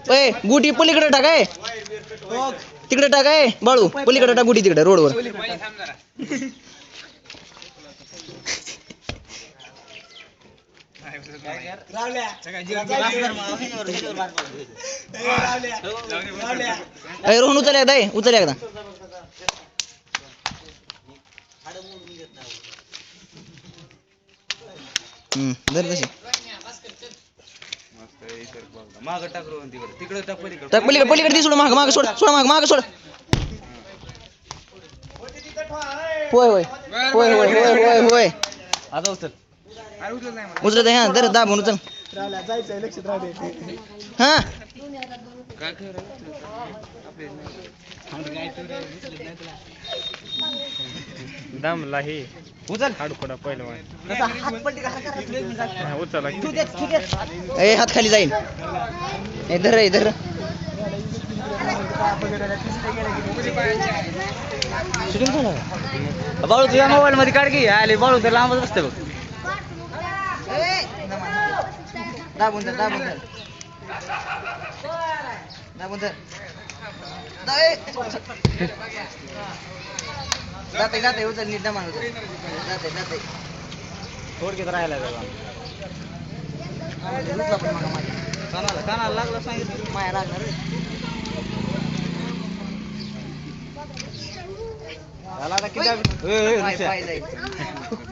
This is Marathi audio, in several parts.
ए गुटी पलीकडे टाकाय तिकडे टाकाय बाळू पलीकडे टाक गुटी तिकडे रोडवर रोहन उचल एकदा उचल एकदा धर तशी माग टाक रोहन तिकडे टाक पलीकडे ती सोड माग सोड माग सोड होय होय होय होय होय होय होय आता उचल उचलत आहे हा धर दाबून उचल हा दमला हे उचल हाडकोडा पहिलं उचल ए हात खाली जाईल ए धर बाळू तुझ्या मोबाईल मध्ये काढ की आले बाळू तर लांबच बसते बघ दाबून धर जाते उचल नीट दमान उचल जाते थोडक्यात राहायला कानाला लागलं सांगितलं माया लागणार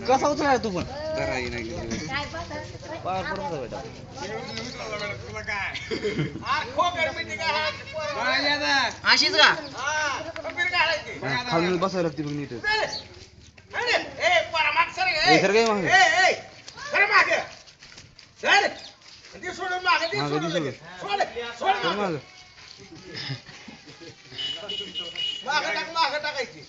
कसा उचलाय तू पण अशीच का खालून बसायला लागते बघ नीट टाकायची